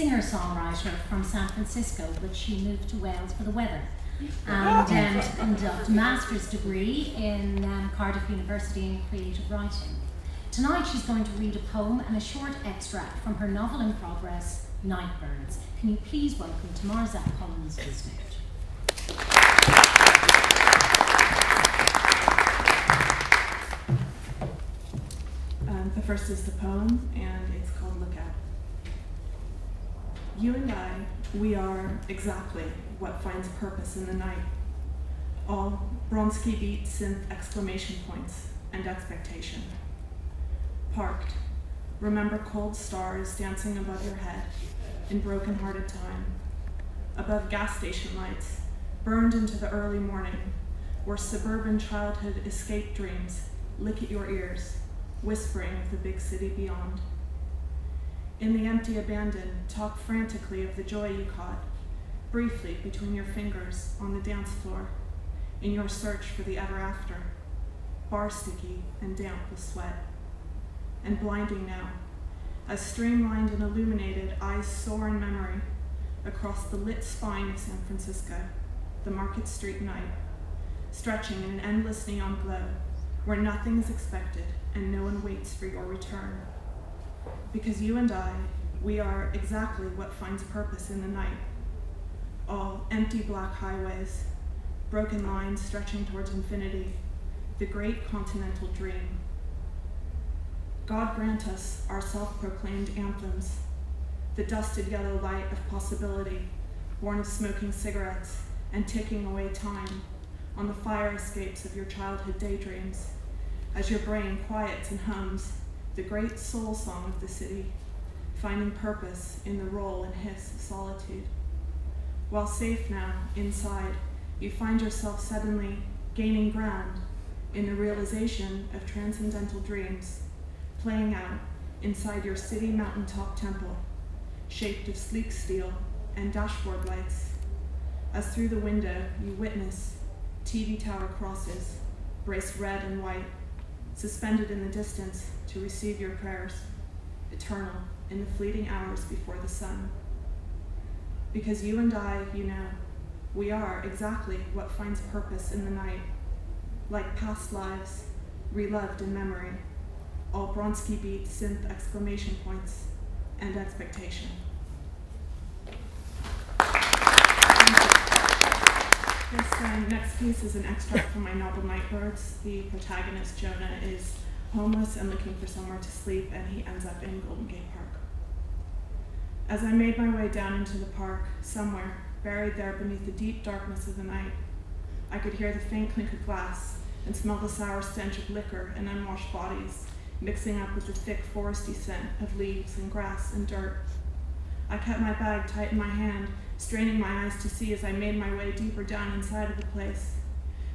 singer-songwriter from San Francisco, but she moved to Wales for the weather and conducted a master's degree in Cardiff University in creative writing. Tonight she's going to read a poem and a short extract from her novel in progress, Nightbirds. Can you please welcome Tamar Zak-Collins to the stage? The first is the poem, and it's called Look Out. You and I, we are exactly what finds purpose in the night. All Bronski beat synth exclamation points and expectation. Parked, remember cold stars dancing above your head in broken-hearted time. Above gas station lights, burned into the early morning, where suburban childhood escape dreams lick at your ears, whispering of the big city beyond. In the empty abandon, talk frantically of the joy you caught, briefly between your fingers on the dance floor, in your search for the ever after, bar sticky and damp with sweat. And blinding now, as streamlined and illuminated eyes soar in memory across the lit spine of San Francisco, the Market Street night, stretching in an endless neon glow, where nothing is expected and no one waits for your return. Because you and I, we are exactly what finds purpose in the night. All empty black highways, broken lines stretching towards infinity, the great continental dream. God grant us our self-proclaimed anthems, the dusted yellow light of possibility, born of smoking cigarettes and ticking away time on the fire escapes of your childhood daydreams, as your brain quiets and hums the great soul song of the city, finding purpose in the roll and hiss of solitude. While safe now, inside, you find yourself suddenly gaining ground in the realization of transcendental dreams, playing out inside your city mountaintop temple, shaped of sleek steel and dashboard lights, as through the window you witness TV tower crosses, braced red and white, suspended in the distance to receive your prayers, eternal in the fleeting hours before the sun. Because you and I, you know, we are exactly what finds purpose in the night, like past lives, reloved in memory, all Bronski beat synth exclamation points and expectation. This next piece is an extract from my novel Nightbirds. The protagonist, Jonah, is homeless and looking for somewhere to sleep, and he ends up in Golden Gate Park. As I made my way down into the park, somewhere, buried there beneath the deep darkness of the night, I could hear the faint clink of glass and smell the sour stench of liquor and unwashed bodies, mixing up with the thick foresty scent of leaves and grass and dirt. I kept my bag tight in my hand, straining my eyes to see as I made my way deeper down inside of the place.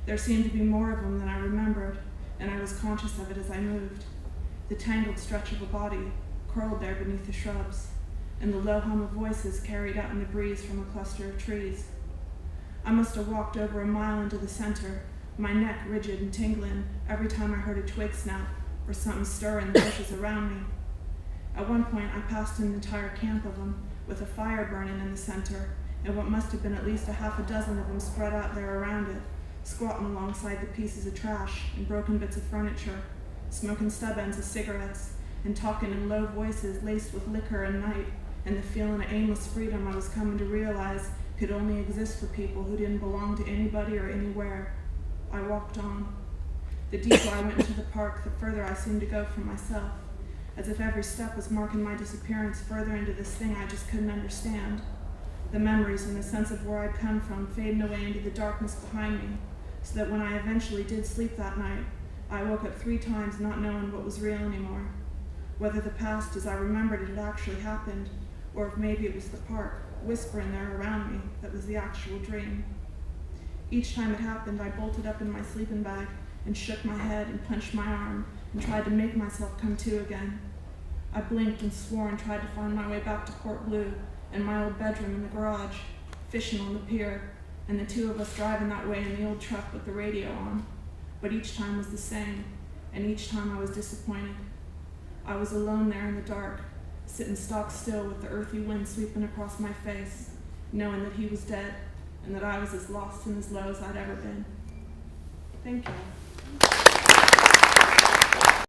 There seemed to be more of them than I remembered, and I was conscious of it as I moved. The tangled stretch of a body curled there beneath the shrubs, and the low hum of voices carried out in the breeze from a cluster of trees. I must have walked over a mile into the center, my neck rigid and tingling every time I heard a twig snap or something stir in the bushes around me. At one point, I passed an entire camp of them, with a fire burning in the center, and what must have been at least a half a dozen of them spread out there around it, squatting alongside the pieces of trash and broken bits of furniture, smoking stub ends of cigarettes, and talking in low voices laced with liquor and night, and the feeling of aimless freedom I was coming to realize could only exist for people who didn't belong to anybody or anywhere. I walked on. The deeper I went into the park, the further I seemed to go from myself, as if every step was marking my disappearance further into this thing I just couldn't understand. The memories and the sense of where I'd come from fading away into the darkness behind me, so that when I eventually did sleep that night, I woke up 3 times not knowing what was real anymore. Whether the past as I remembered it had actually happened, or if maybe it was the park, whispering there around me, that was the actual dream. Each time it happened, I bolted up in my sleeping bag and shook my head and punched my arm and tried to make myself come to again. I blinked and swore and tried to find my way back to Port Blue and my old bedroom in the garage, fishing on the pier, and the 2 of us driving that way in the old truck with the radio on. But each time was the same, and each time I was disappointed. I was alone there in the dark, sitting stock still with the earthy wind sweeping across my face, knowing that he was dead and that I was as lost and as low as I'd ever been. Thank you.